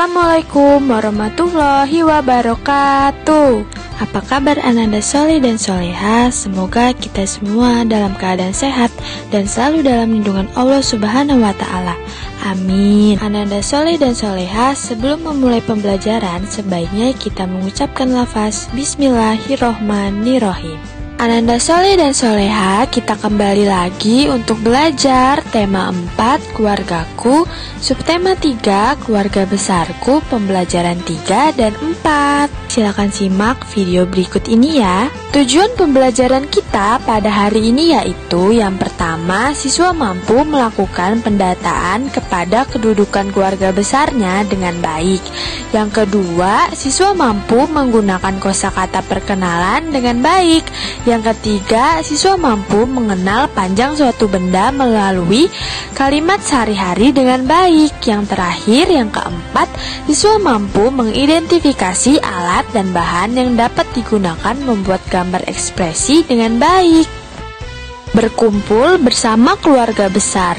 Assalamualaikum warahmatullahi wabarakatuh. Apa kabar Ananda Soleh dan Soleha? Semoga kita semua dalam keadaan sehat dan selalu dalam lindungan Allah Subhanahu wa Ta'ala. Amin. Ananda Soleh dan Soleha, sebelum memulai pembelajaran, sebaiknya kita mengucapkan lafaz Bismillahirrohmanirrohim. Ananda Soleh dan Soleha, kita kembali lagi untuk belajar tema 4, keluargaku, subtema 3, keluarga besarku, pembelajaran 3 dan 4. Silakan simak video berikut ini ya. Tujuan pembelajaran kita pada hari ini yaitu yang pertama, siswa mampu melakukan pendataan kepada kedudukan keluarga besarnya dengan baik. Yang kedua, siswa mampu menggunakan kosakata perkenalan dengan baik. Yang ketiga, siswa mampu mengenal panjang suatu benda melalui kalimat sehari-hari dengan baik. Yang terakhir, yang keempat, siswa mampu mengidentifikasi alat dan bahan yang dapat digunakan membuat gambar ekspresi dengan baik. Berkumpul bersama keluarga besar.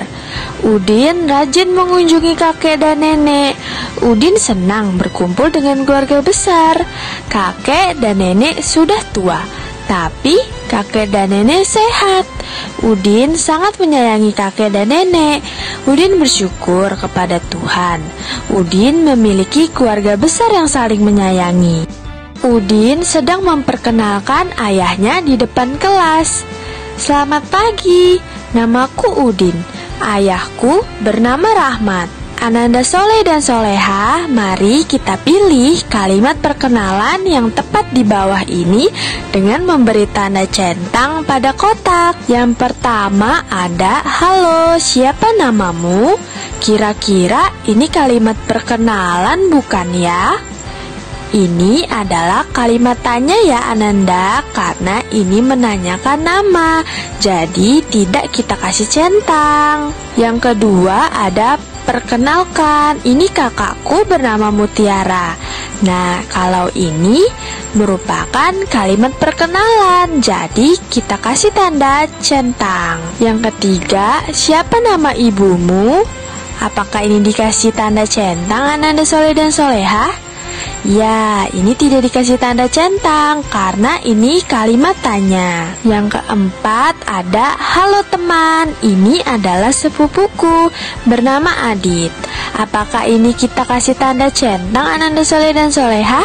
Udin rajin mengunjungi kakek dan nenek. Udin senang berkumpul dengan keluarga besar. Kakek dan nenek sudah tua, tapi kakek dan nenek sehat. Udin sangat menyayangi kakek dan nenek. Udin bersyukur kepada Tuhan. Udin memiliki keluarga besar yang saling menyayangi. Udin sedang memperkenalkan ayahnya di depan kelas. Selamat pagi, namaku Udin. Ayahku bernama Rahmat. Ananda Soleh dan Soleha, mari kita pilih kalimat perkenalan yang tepat di bawah ini dengan memberi tanda centang pada kotak. Yang pertama ada, halo, siapa namamu? Kira-kira ini kalimat perkenalan bukan ya? Ini adalah kalimat tanya ya Ananda, karena ini menanyakan nama, jadi tidak kita kasih centang. Yang kedua ada, perkenalkan, ini kakakku bernama Mutiara. Nah, kalau ini merupakan kalimat perkenalan, jadi kita kasih tanda centang. Yang ketiga, siapa nama ibumu? Apakah ini dikasih tanda centang Ananda Soleh dan Soleha? Ya, ini tidak dikasih tanda centang karena ini kalimat tanya. Yang keempat ada, halo teman, ini adalah sepupuku bernama Adit. Apakah ini kita kasih tanda centang Ananda Soleh dan Soleha?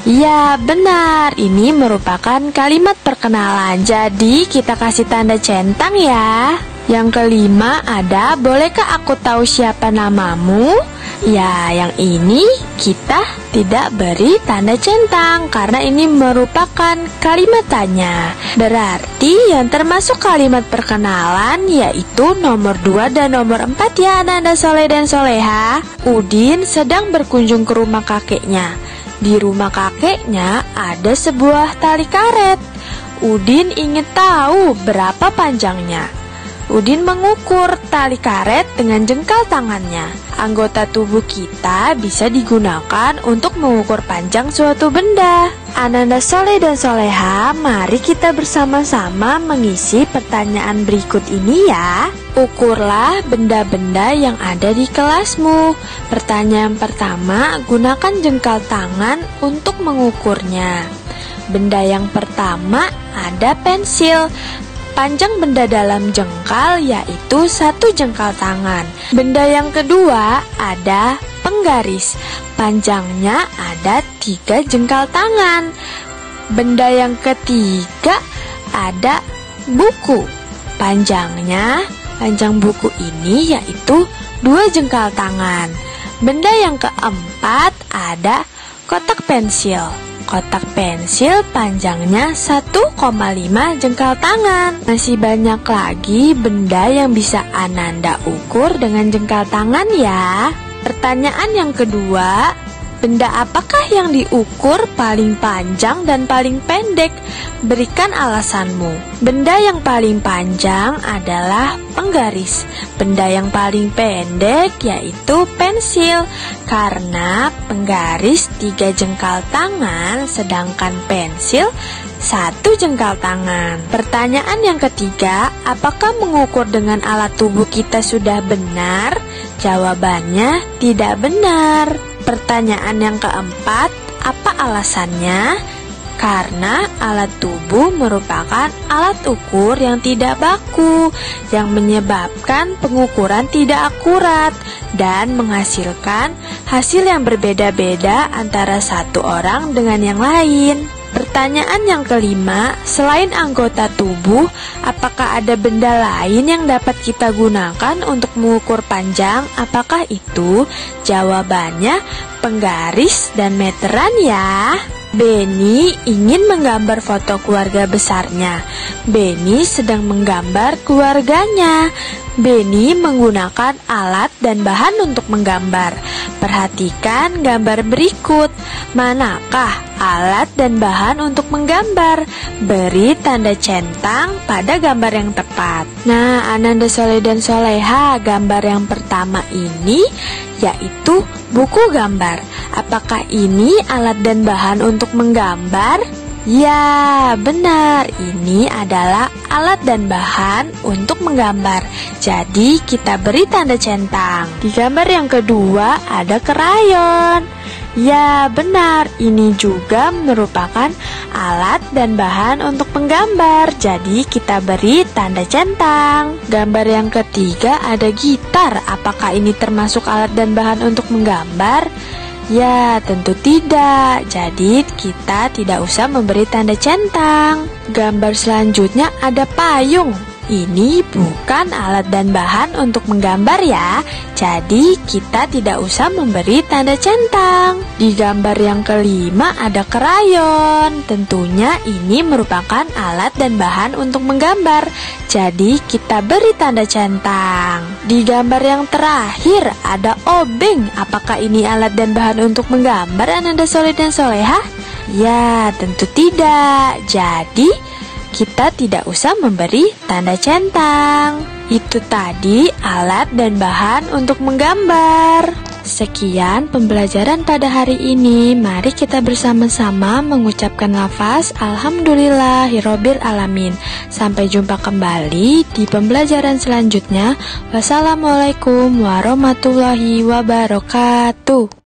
Ya, benar, ini merupakan kalimat perkenalan, jadi kita kasih tanda centang ya. Yang kelima ada, bolehkah aku tahu siapa namamu? Ya, yang ini kita tidak beri tanda centang karena ini merupakan kalimat tanya. Berarti yang termasuk kalimat perkenalan yaitu nomor 2 dan nomor 4 ya Ananda Soleh dan Soleha. Udin sedang berkunjung ke rumah kakeknya. Di rumah kakeknya ada sebuah tali karet. Udin ingin tahu berapa panjangnya. Udin mengukur tali karet dengan jengkal tangannya. Anggota tubuh kita bisa digunakan untuk mengukur panjang suatu benda. Ananda Soleh dan Soleha, mari kita bersama-sama mengisi pertanyaan berikut ini ya. Ukurlah benda-benda yang ada di kelasmu. Pertanyaan pertama, gunakan jengkal tangan untuk mengukurnya. Benda yang pertama ada pensil. Panjang benda dalam jengkal yaitu 1 jengkal tangan. Benda yang kedua ada penggaris. Panjangnya ada 3 jengkal tangan. Benda yang ketiga ada buku. Panjang buku ini yaitu 2 jengkal tangan. Benda yang keempat ada kotak pensil. Kotak pensil panjangnya 1,5 jengkal tangan. Masih banyak lagi benda yang bisa Ananda ukur dengan jengkal tangan ya. Pertanyaan yang kedua, benda apakah yang diukur paling panjang dan paling pendek? Berikan alasanmu. Benda yang paling panjang adalah penggaris. Benda yang paling pendek yaitu pensil. Karena penggaris 3 jengkal tangan, sedangkan pensil 1 jengkal tangan. Pertanyaan yang ketiga, apakah mengukur dengan alat tubuh kita sudah benar? Jawabannya tidak benar. Pertanyaan yang keempat, apa alasannya? Karena alat tubuh merupakan alat ukur yang tidak baku, yang menyebabkan pengukuran tidak akurat dan menghasilkan hasil yang berbeda-beda antara satu orang dengan yang lain. Pertanyaan yang kelima, selain anggota tubuh, apakah ada benda lain yang dapat kita gunakan untuk mengukur panjang? Apakah itu? Jawabannya penggaris dan meteran ya. Benny ingin menggambar foto keluarga besarnya. Benny sedang menggambar keluarganya. Benny menggunakan alat dan bahan untuk menggambar. Perhatikan gambar berikut. Manakah alat dan bahan untuk menggambar? Beri tanda centang pada gambar yang tepat. Nah, Ananda Soleh dan Soleha, gambar yang pertama ini yaitu buku gambar. Apakah ini alat dan bahan untuk menggambar? Ya, benar. Ini adalah alat dan bahan untuk menggambar. Jadi, kita beri tanda centang. Di gambar yang kedua ada krayon. Ya, benar. Ini juga merupakan alat dan bahan untuk menggambar. Jadi, kita beri tanda centang. Gambar yang ketiga ada gitar. Apakah ini termasuk alat dan bahan untuk menggambar? Ya, tentu tidak. Jadi, kita tidak usah memberi tanda centang. Gambar selanjutnya ada payung. Ini bukan alat dan bahan untuk menggambar ya. Jadi, kita tidak usah memberi tanda centang. Di gambar yang kelima ada krayon. Tentunya ini merupakan alat dan bahan untuk menggambar. Jadi, kita beri tanda centang. Di gambar yang terakhir ada obeng. Apakah ini alat dan bahan untuk menggambar, Ananda Soleh dan Soleha? Ya, tentu tidak. Jadi, kita tidak usah memberi tanda centang. Itu tadi alat dan bahan untuk menggambar. Sekian pembelajaran pada hari ini. Mari kita bersama-sama mengucapkan lafaz Alhamdulillahirobbil alamin. Sampai jumpa kembali di pembelajaran selanjutnya. Wassalamualaikum warahmatullahi wabarakatuh.